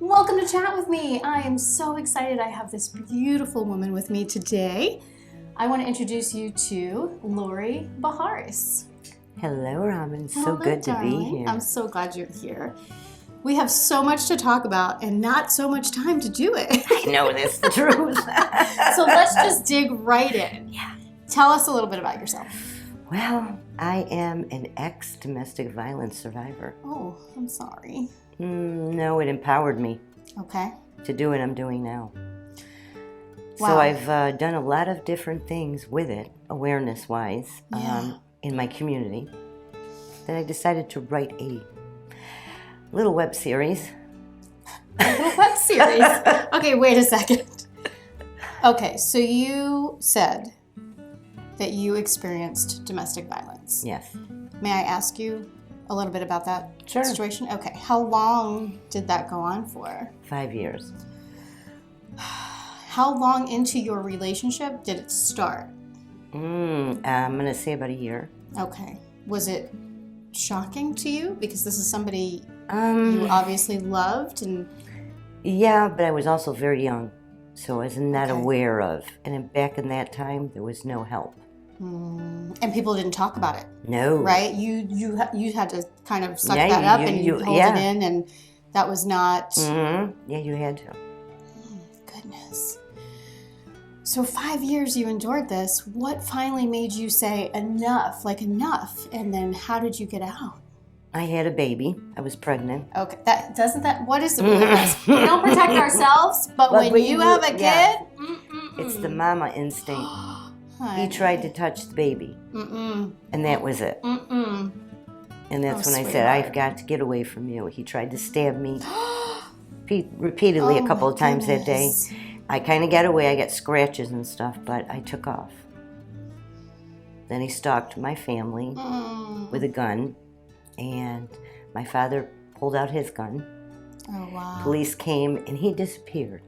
Welcome to Chat With Me. I am so excited I have this beautiful woman with me today. I want to introduce you to Lori Bajares. Hello, Robin. So good to be here. I'm so glad you're here. We have so much to talk about and not so much time to do it. I know that's the truth. So let's just dig right in. Yeah. Tell us a little bit about yourself. Well, I am an ex-domestic violence survivor. Oh, I'm sorry. No, it empowered me Okay. to do what I'm doing now. Wow. So I've done a lot of different things with it, awareness-wise, in my community. Then I decided to write a little web series. A little web series? Okay, wait a second. Okay, so you said that you experienced domestic violence. Yes. May I ask you a little bit about that Sure. situation? Okay, how long did that go on for? 5 years. How long into your relationship did it start? I'm going to say about a year. Okay. Was it shocking to you? Because this is somebody you obviously loved and... Yeah, but I was also very young, so I was not Okay. aware of. And then back in that time, there was no help. And people didn't talk about it, No. right? You had to kind of suck Yeah, that up you- and you- hold yeah. it in, and that was not... Mm-hmm. Yeah, you had to. Goodness. So 5 years you endured this. What finally made you say enough, like enough? And then how did you get out? I had a baby. I was pregnant. Okay, what is the weirdness? We don't protect ourselves, but when you have a kid, yeah. It's the mama instinct. He Honey. tried to touch the baby, and that was it. And that's when I said, I've got to get away from you. He tried to stab me repeatedly a couple of times that day. I kind of got away. I got scratches and stuff, but I took off. Then he stalked my family with a gun, and my father pulled out his gun. Oh, wow. Police came, and he disappeared.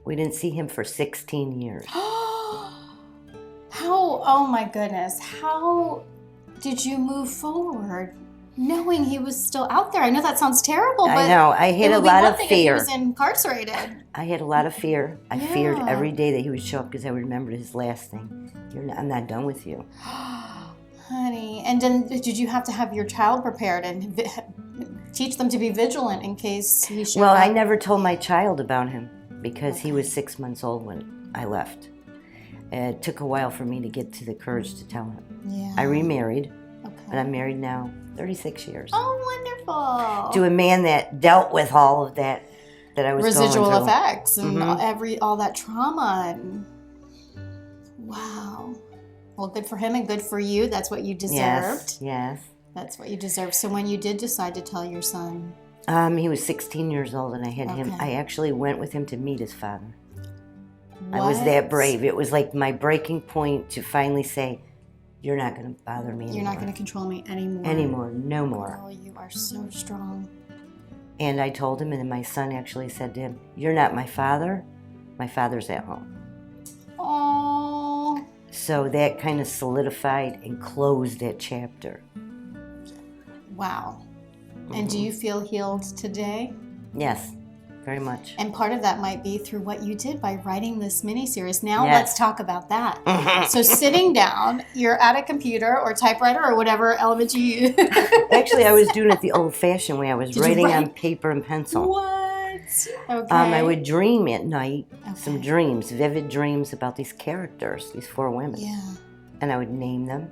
We didn't see him for 16 years. Oh my goodness. How did you move forward knowing he was still out there? I know that sounds terrible, but I know. I had a lot of fear. If he was incarcerated. I had a lot of fear. I feared Yeah. every day that he would show up because I remembered his last thing. I'm not done with you. Honey, and then did you have to have your child prepared and teach them to be vigilant in case he showed Well, up? I never told my child about him because he was 6 months old when I left. It took a while for me to get to the courage to tell him. Yeah. I remarried, Okay. and I'm married now 36 years. Oh, wonderful. To a man that dealt with all of that I was Residual going through. effects and all that trauma. And wow. Well, good for him and good for you. That's what you deserved. Yes. That's what you deserved. So when you did decide to tell your son... He was 16 years old, and I had him. Okay. I actually went with him to meet his father. I was that brave. It was like my breaking point to finally say, you're not going to bother me anymore. You're not going to control me anymore. Anymore. No more. Oh, you are so strong. And I told him, and then my son actually said to him, you're not my father. My father's at home. Oh. So that kind of solidified and closed that chapter. Wow. And do you feel healed today? Yes, very much. And part of that might be through what you did by writing this mini-series. Now Yes. let's talk about that. So sitting down, you're at a computer or typewriter or whatever element you use. Actually, I was doing it the old-fashioned way. I was Did you writing write? on paper and pencil. What? Okay. I would dream at night, some Okay. dreams, vivid dreams about these characters, these 4 women. Yeah. And I would name them.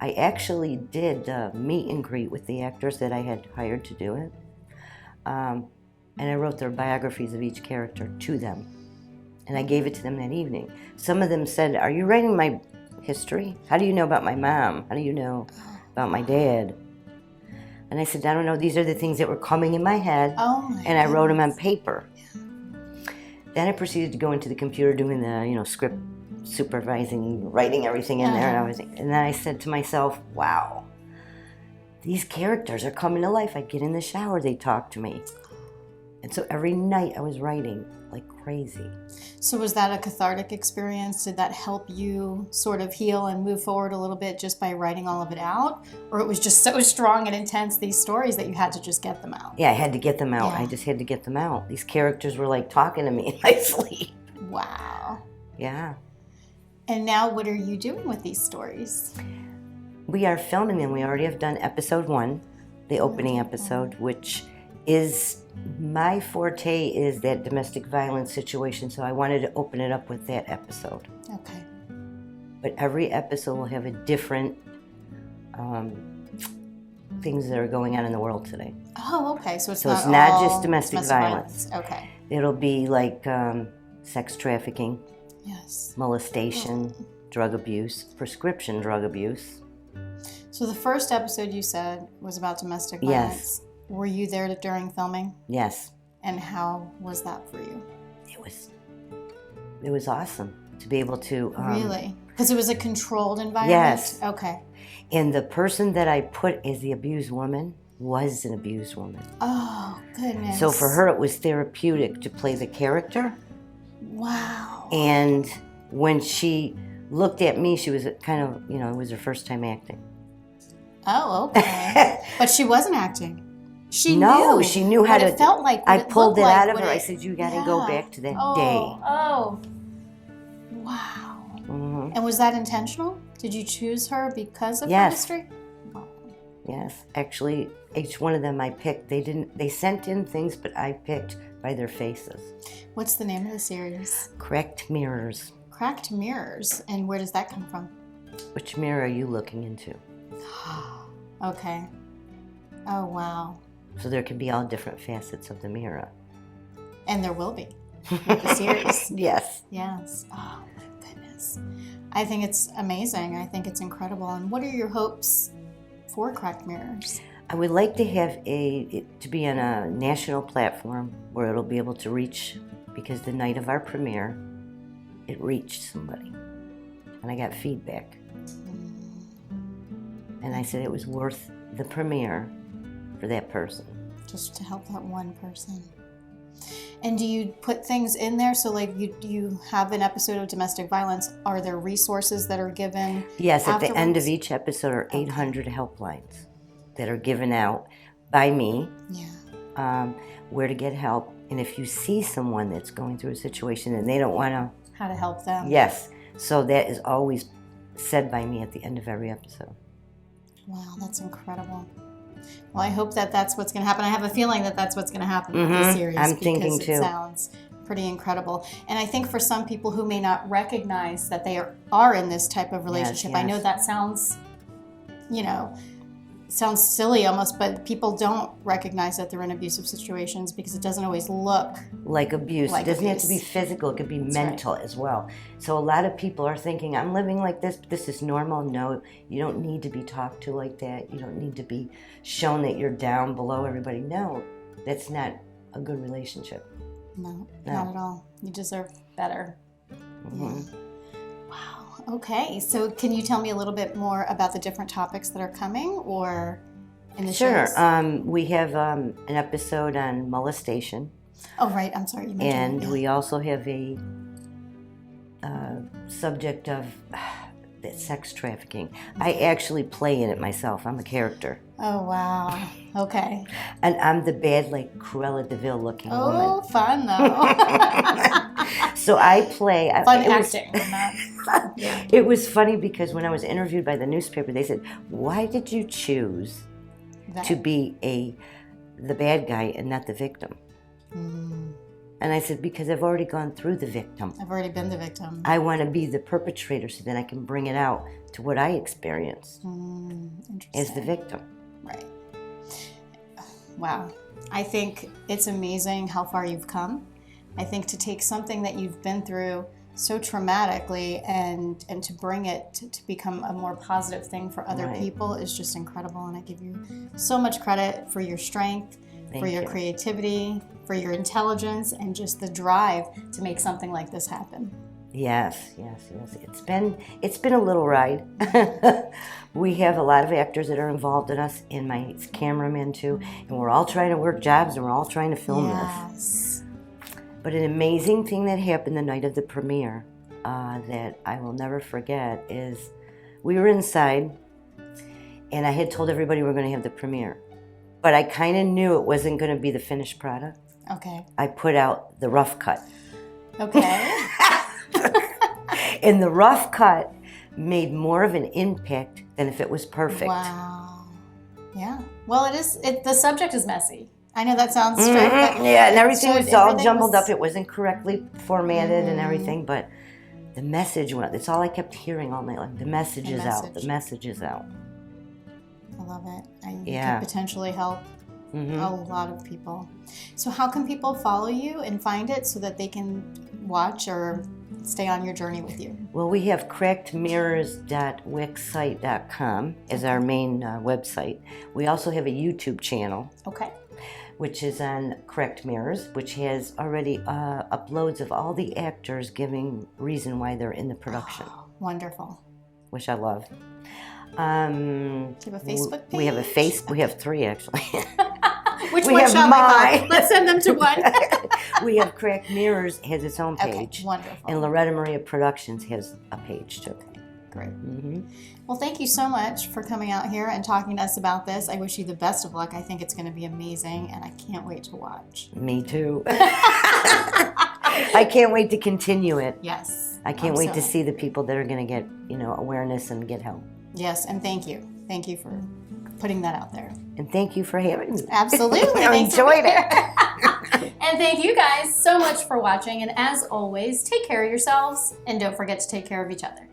I actually did meet and greet with the actors that I had hired to do it. And I wrote their biographies of each character to them. And I gave it to them that evening. Some of them said, are you writing my history? How do you know about my mom? How do you know about my dad? And I said, I don't know. These are the things that were coming in my head. Oh my And I wrote them on goodness. paper. Then I proceeded to go into the computer doing the, script supervising, writing everything in there and everything. And then I said to myself, wow, these characters are coming to life. I get in the shower, they talk to me. And so every night I was writing like crazy. So was that a cathartic experience? Did that help you sort of heal and move forward a little bit just by writing all of it out? Or it was just so strong and intense, these stories, that you had to just get them out? Yeah, I had to get them out. Yeah. I just had to get them out. These characters were like talking to me in my sleep. Wow. Yeah. And now what are you doing with these stories? We are filming them. We already have done episode 1, the opening episode, which is my forte, is that domestic violence situation. So I wanted to open it up with that episode. Okay. But every episode will have a different things that are going on in the world today. Oh, okay. So it's not all just domestic violence. Okay. It'll be like sex trafficking, Yes. molestation, drug abuse, prescription drug abuse. So the first episode you said was about domestic Yes. violence. Were you there during filming? Yes. And how was that for you? It was awesome to be able to... Really? Because it was a controlled environment? Yes. Okay. And the person that I put as the abused woman was an abused woman. Oh, goodness. So for her, it was therapeutic to play the character. Wow. And when she looked at me, she was kind of, it was her first time acting. Oh, okay. But she wasn't acting. She knew how what to. It felt like. I pulled it like, out of her. I said, "You got to go back to that day." Oh, wow. Mm-hmm. And was that intentional? Did you choose her because of her Yes. history? Wow. Yes, actually, each one of them I picked. They sent in things, but I picked by their faces. What's the name of the series? Cracked mirrors. Cracked Mirrors. And where does that come from? Which mirror are you looking into? Okay. Oh, wow. So there can be all different facets of the mirror. And there will be with the series. Yes. Yes. Oh, my goodness. I think it's amazing. I think it's incredible. And what are your hopes for Cracked Mirrors? I would like to have it to be on a national platform where it'll be able to reach, because the night of our premiere, it reached somebody. And I got feedback. And I said it was worth the premiere for that person. Just to help that one person. And do you put things in there? So like you have an episode of domestic violence. Are there resources that are given? Yes, at the end of afterwards? each episode are 800 helplines that are given out by me, Yeah. where to get help. And if you see someone that's going through a situation and they don't want to... How to help them. Yes. So that is always said by me at the end of every episode. Wow, that's incredible. Well, I hope that that's what's going to happen. I have a feeling that that's what's going to happen with the series. I'm thinking because too. It sounds pretty incredible. And I think for some people who may not recognize that they are in this type of relationship, Yes. I know that sounds, sounds silly almost, but people don't recognize that they're in abusive situations because it doesn't always look Like abuse. Like It doesn't have to be abuse. physical. It could be That's mental as well. So a lot of people are thinking, I'm living like this, but this is normal. No, you don't need to be talked to like that. You don't need to be shown that you're down below everybody. No, that's not a good relationship. No, No. not at all. You deserve better. Mhm. Yeah. Wow. Okay. So can you tell me a little bit more about the different topics that are coming or in the Sure. shows? We have an episode on molestation, Oh, right. I'm sorry. You mentioned and it, yeah. we also have a subject of sex trafficking. I actually play in it myself. I'm a character. Oh, wow. Okay. And I'm the bad, like, Cruella de Vil looking Oh, woman. fun, though. So I play... Fun it was- acting. Yeah. It was funny because when I was interviewed by the newspaper, they said, why did you choose to be the bad guy and not the victim? And I said, because I've already gone through the victim. I've already been the victim. I want to be the perpetrator so then I can bring it out to what I experienced Interesting. as the victim. Right. Wow. I think it's amazing how far you've come. I think to take something that you've been through so traumatically and to bring it to become a more positive thing for other Right. people is just incredible. And I give you so much credit for your strength, for Thank your you. creativity, for your intelligence, and just the drive to make something like this happen. Yes. It's been a little ride. We have a lot of actors that are involved in us, and my cameraman too, and we're all trying to work jobs and we're all trying to film this. But an amazing thing that happened the night of the premiere that I will never forget is we were inside, and I had told everybody we were going to have the premiere, but I kind of knew it wasn't going to be the finished product. Okay. I put out the rough cut. Okay. And the rough cut made more of an impact than if it was perfect. Wow. Yeah. Well, the subject is messy. I know that sounds strange. Yeah, and everything was all jumbled up. It wasn't correctly formatted and everything, but the message went. That's all I kept hearing all night long. The message is out. The message is out. I love it. You could potentially help a lot of people. So how can people follow you and find it so that they can watch or stay on your journey with you? Well, we have crackedmirrors.wixsite.com as our main website. We also have a YouTube channel. Okay. Which is on Cracked Mirrors, which has already uploads of all the actors giving reason why they're in the production. Oh, wonderful. Which I love. Do you have a Facebook page? We have we have 3 actually. Which one shall we follow? Let's send them to one. We have Cracked Mirrors has its own page. Okay, wonderful. And Loretta Maria Productions has a page too. Great. Well, thank you so much for coming out here and talking to us about this. I wish you the best of luck. I think it's going to be amazing, and I can't wait to watch. Me too. I can't wait to continue it. Yes. I can't wait to see the people that are going to get, awareness and get help. Yes, and thank you. Thank you for putting that out there. And thank you for having me. Absolutely. I enjoyed it. And thank you guys so much for watching. And as always, take care of yourselves and don't forget to take care of each other.